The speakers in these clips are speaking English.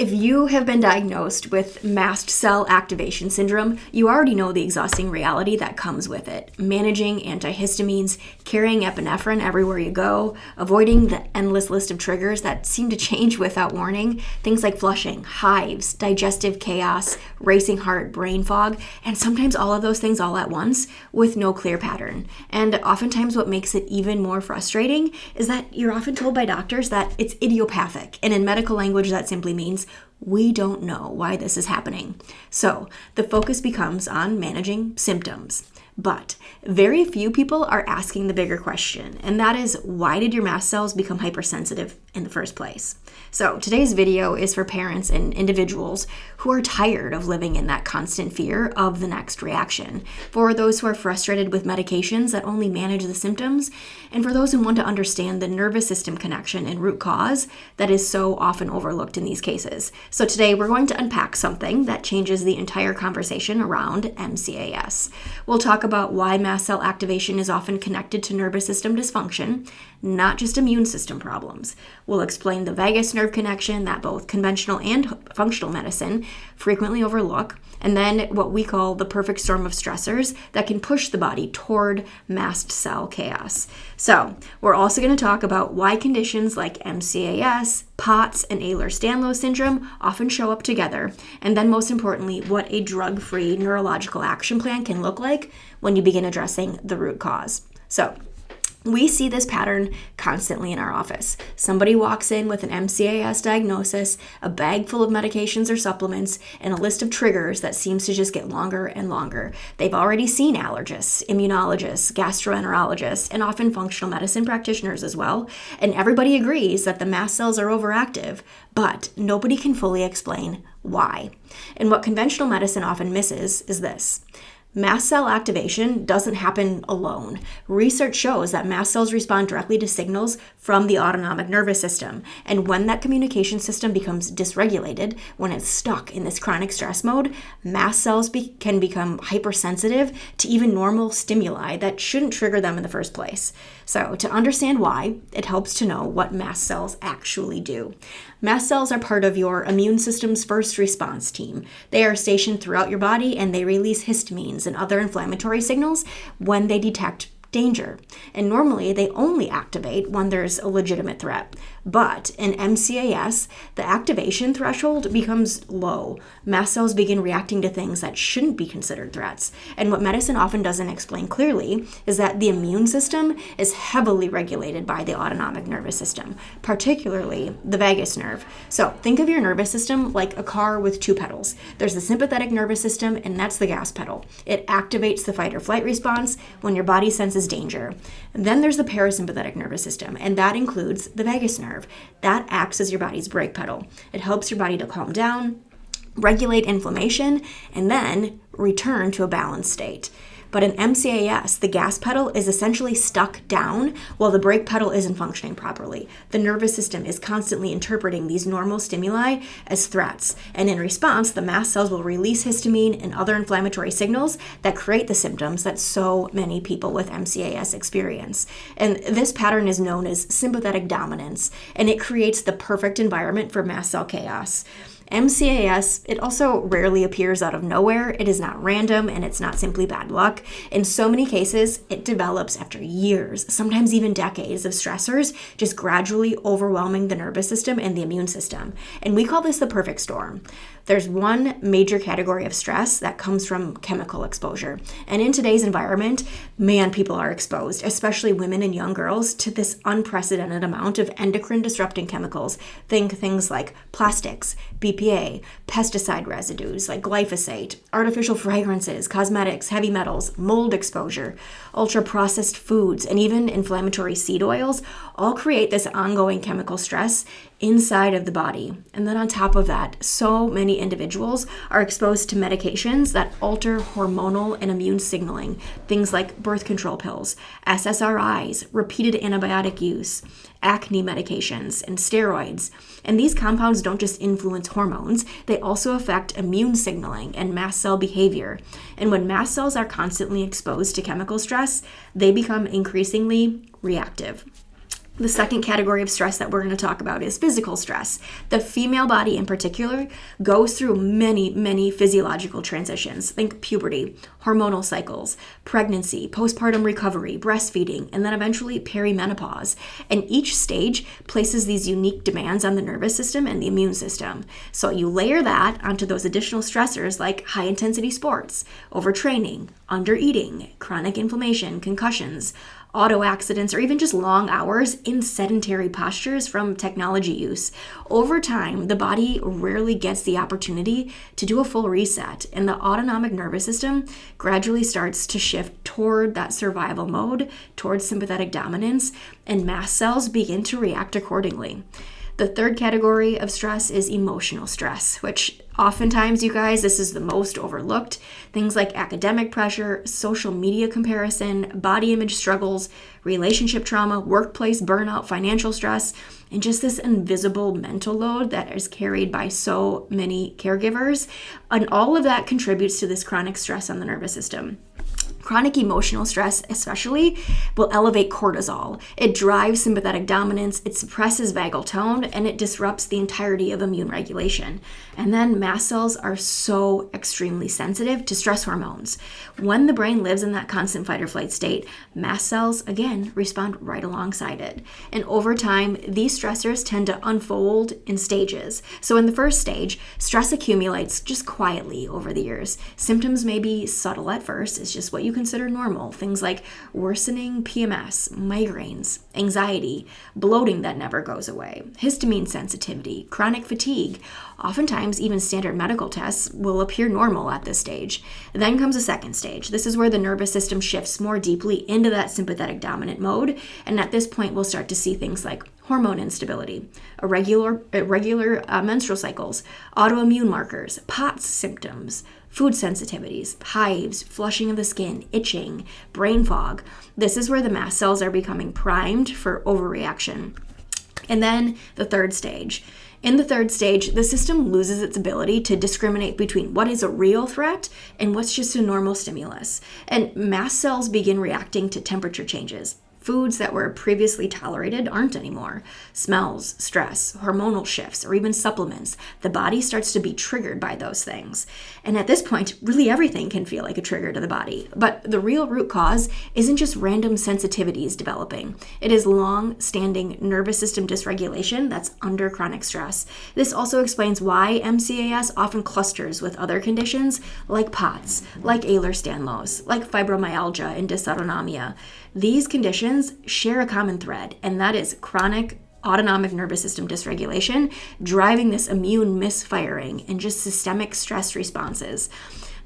If you have been diagnosed with Mast Cell Activation Syndrome, you already know the exhausting reality that comes with it. Managing antihistamines, carrying epinephrine everywhere you go, avoiding the endless list of triggers that seem to change without warning, things like flushing, hives, digestive chaos, racing heart, brain fog, and sometimes all of those things all at once with no clear pattern. And oftentimes what makes it even more frustrating is that you're often told by doctors that it's idiopathic, and in medical language that simply means we don't know why this is happening. So the focus becomes on managing symptoms. But very few people are asking the bigger question, and that is, why did your mast cells become hypersensitive in the first place? So today's video is for parents and individuals who are tired of living in that constant fear of the next reaction, for those who are frustrated with medications that only manage the symptoms, and for those who want to understand the nervous system connection and root cause that is so often overlooked in these cases. So today we're going to unpack something that changes the entire conversation around MCAS. We'll talk about why mast cell activation is often connected to nervous system dysfunction, not just immune system problems. We'll explain the vagus nerve connection that both conventional and functional medicine frequently overlook, and then what we call the perfect storm of stressors that can push the body toward mast cell chaos. So we're also going to talk about why conditions like MCAS, POTS, and Ehlers-Danlos syndrome often show up together, and then most importantly, what a drug-free neurological action plan can look like when you begin addressing the root cause. So we see this pattern constantly in our office. Somebody walks in with an MCAS diagnosis, a bag full of medications or supplements, and a list of triggers that seems to just get longer and longer. They've already seen allergists, immunologists, gastroenterologists, and often functional medicine practitioners as well. And everybody agrees that the mast cells are overactive, but nobody can fully explain why. And what conventional medicine often misses is this. Mast cell activation doesn't happen alone. Research shows that mast cells respond directly to signals from the autonomic nervous system. And when that communication system becomes dysregulated, when it's stuck in this chronic stress mode, mast cells can become hypersensitive to even normal stimuli that shouldn't trigger them in the first place. So to understand why, it helps to know what mast cells actually do. Mast cells are part of your immune system's first response team. They are stationed throughout your body, and they release histamines and other inflammatory signals when they detect danger. And normally they only activate when there's a legitimate threat. But in MCAS, the activation threshold becomes low. Mast cells begin reacting to things that shouldn't be considered threats. And what medicine often doesn't explain clearly is that the immune system is heavily regulated by the autonomic nervous system, particularly the vagus nerve. So think of your nervous system like a car with two pedals. There's the sympathetic nervous system, and that's the gas pedal. It activates the fight or flight response when your body senses danger. And then there's the parasympathetic nervous system, and that includes the vagus nerve. That acts as your body's brake pedal. It helps your body to calm down, regulate inflammation, and then return to a balanced state. But in MCAS, the gas pedal is essentially stuck down while the brake pedal isn't functioning properly. The nervous system is constantly interpreting these normal stimuli as threats, and in response, the mast cells will release histamine and other inflammatory signals that create the symptoms that so many people with MCAS experience. And this pattern is known as sympathetic dominance, and it creates the perfect environment for mast cell chaos. MCAS, it also rarely appears out of nowhere. It is not random, and it's not simply bad luck. In so many cases, it develops after years, sometimes even decades of stressors, just gradually overwhelming the nervous system and the immune system. And we call this the perfect storm. There's one major category of stress that comes from chemical exposure. And in today's environment, people are exposed, especially women and young girls, to this unprecedented amount of endocrine disrupting chemicals. Think things like plastics, BPA, pesticide residues like glyphosate, artificial fragrances, cosmetics, heavy metals, mold exposure, ultra-processed foods, and even inflammatory seed oils all create this ongoing chemical stress inside of the body. And then on top of that, so many individuals are exposed to medications that alter hormonal and immune signaling, things like birth control pills, SSRIs, repeated antibiotic use, acne medications, and steroids. And these compounds don't just influence hormones, they also affect immune signaling and mast cell behavior. And when mast cells are constantly exposed to chemical stress, they become increasingly reactive. The second category of stress that we're going to talk about is physical stress. The female body in particular goes through many physiological transitions. Think puberty, hormonal cycles, pregnancy, postpartum recovery, breastfeeding, and then eventually perimenopause. And each stage places these unique demands on the nervous system and the immune system. So you layer that onto those additional stressors like high intensity sports, overtraining, undereating, chronic inflammation, concussions, auto accidents, or even just long hours in sedentary postures from technology use. Over time, the body rarely gets the opportunity to do a full reset, and the autonomic nervous system gradually starts to shift toward that survival mode, towards sympathetic dominance, and mast cells begin to react accordingly. The third category of stress is emotional stress, which oftentimes, you guys, this is the most overlooked. Things like academic pressure, social media comparison, body image struggles, relationship trauma, workplace burnout, financial stress, and just this invisible mental load that is carried by so many caregivers. And all of that contributes to this chronic stress on the nervous system. Chronic emotional stress especially will elevate cortisol. It drives sympathetic dominance, it suppresses vagal tone, and it disrupts the entirety of immune regulation. And then mast cells are so extremely sensitive to stress hormones. When the brain lives in that constant fight or flight state, mast cells, again, respond right alongside it. And over time, these stressors tend to unfold in stages. So in the first stage, stress accumulates just quietly over the years. Symptoms may be subtle at first, it's just what you consider normal. Things like worsening PMS, migraines, anxiety, bloating that never goes away, histamine sensitivity, chronic fatigue. Oftentimes, even standard medical tests will appear normal at this stage. Then comes a second stage. This is where the nervous system shifts more deeply into that sympathetic dominant mode. And at this point, we'll start to see things like hormone instability, irregular menstrual cycles, autoimmune markers, POTS symptoms, food sensitivities, hives, flushing of the skin, itching, brain fog. This is where the mast cells are becoming primed for overreaction. And then the third stage. In the third stage, the system loses its ability to discriminate between what is a real threat and what's just a normal stimulus. And mast cells begin reacting to temperature changes. Foods that were previously tolerated aren't anymore. Smells, stress, hormonal shifts, or even supplements. The body starts to be triggered by those things. And at this point, really everything can feel like a trigger to the body. But the real root cause isn't just random sensitivities developing. It is long-standing nervous system dysregulation that's under chronic stress. This also explains why MCAS often clusters with other conditions like POTS, like Ehlers-Danlos, like fibromyalgia and dysautonomia. These conditions share a common thread, and that is chronic autonomic nervous system dysregulation, driving this immune misfiring and just systemic stress responses.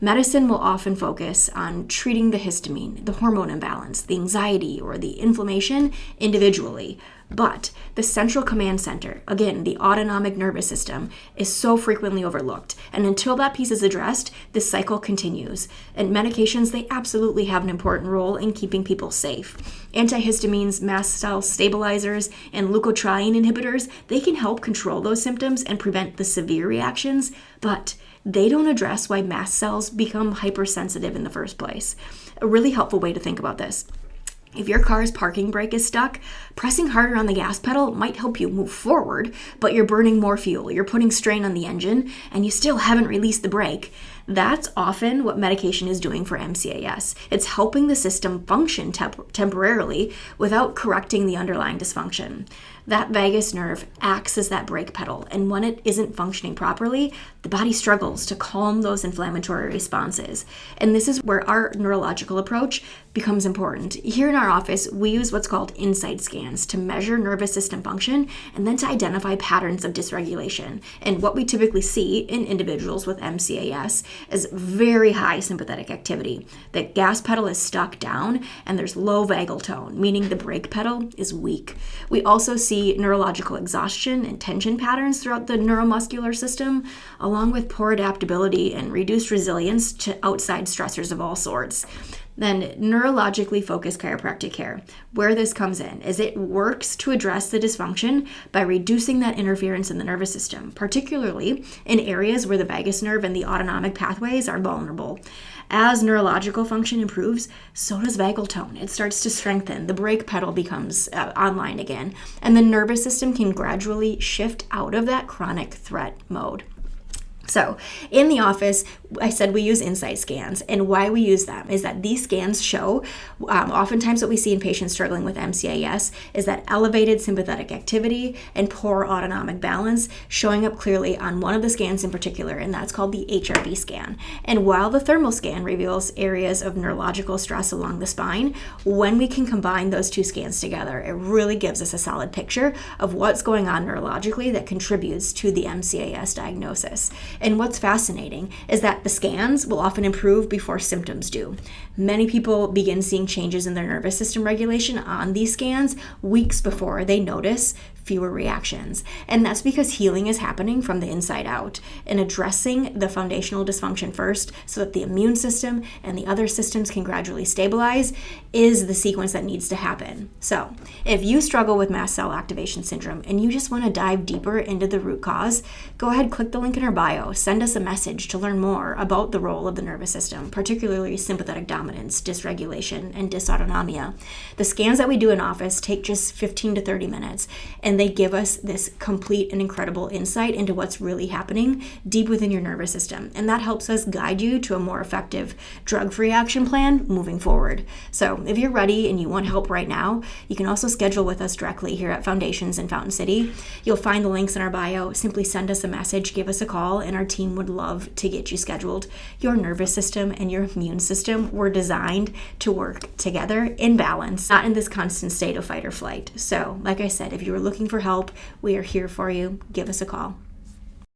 Medicine will often focus on treating the histamine, the hormone imbalance, the anxiety, or the inflammation individually. But the central command center, again, the autonomic nervous system, is so frequently overlooked. And until that piece is addressed, this cycle continues. And medications, they absolutely have an important role in keeping people safe. Antihistamines, mast cell stabilizers, and leukotriene inhibitors, they can help control those symptoms and prevent the severe reactions, but they don't address why mast cells become hypersensitive in the first place. A really helpful way to think about this. If your car's parking brake is stuck, pressing harder on the gas pedal might help you move forward, but you're burning more fuel, you're putting strain on the engine, and you still haven't released the brake. That's often what medication is doing for MCAS. It's helping the system function temporarily without correcting the underlying dysfunction. That vagus nerve acts as that brake pedal, and when it isn't functioning properly, the body struggles to calm those inflammatory responses. And this is where our neurological approach becomes important. Here in our office, we use what's called insight scans to measure nervous system function and then to identify patterns of dysregulation. And what we typically see in individuals with MCAS is very high sympathetic activity. The gas pedal is stuck down and there's low vagal tone, meaning the brake pedal is weak. We also see neurological exhaustion and tension patterns throughout the neuromuscular system, along with poor adaptability and reduced resilience to outside stressors of all sorts. Then neurologically focused chiropractic care. Where this comes in is it works to address the dysfunction by reducing that interference in the nervous system, particularly in areas where the vagus nerve and the autonomic pathways are vulnerable. As neurological function improves, so does vagal tone. It starts to strengthen. The brake pedal becomes online again, and the nervous system can gradually shift out of that chronic threat mode. So in the office, I said we use insight scans, and why we use them is that these scans show, oftentimes what we see in patients struggling with MCAS is that elevated sympathetic activity and poor autonomic balance showing up clearly on one of the scans in particular, and that's called the HRV scan. And while the thermal scan reveals areas of neurological stress along the spine, when we can combine those two scans together, it really gives us a solid picture of what's going on neurologically that contributes to the MCAS diagnosis. And what's fascinating is that the scans will often improve before symptoms do. Many people begin seeing changes in their nervous system regulation on these scans weeks before they notice fewer reactions. And that's because healing is happening from the inside out and addressing the foundational dysfunction first so that the immune system and the other systems can gradually stabilize is the sequence that needs to happen. So if you struggle with Mast Cell Activation Syndrome and you just want to dive deeper into the root cause, go ahead, click the link in our bio, send us a message to learn more about the role of the nervous system, particularly sympathetic dominance, dysregulation, and dysautonomia. The scans that we do in office take just 15 to 30 minutes, and they give us this complete and incredible insight into what's really happening deep within your nervous system. And that helps us guide you to a more effective drug-free action plan moving forward. So if you're ready and you want help right now, you can also schedule with us directly here at Foundations in Fountain City. You'll find the links in our bio. Simply send us a message, give us a call, and our team would love to get you scheduled. Your nervous system and your immune system were designed to work together in balance, not in this constant state of fight or flight. So like I said, if you were looking for help, we are here for you. Give us a call.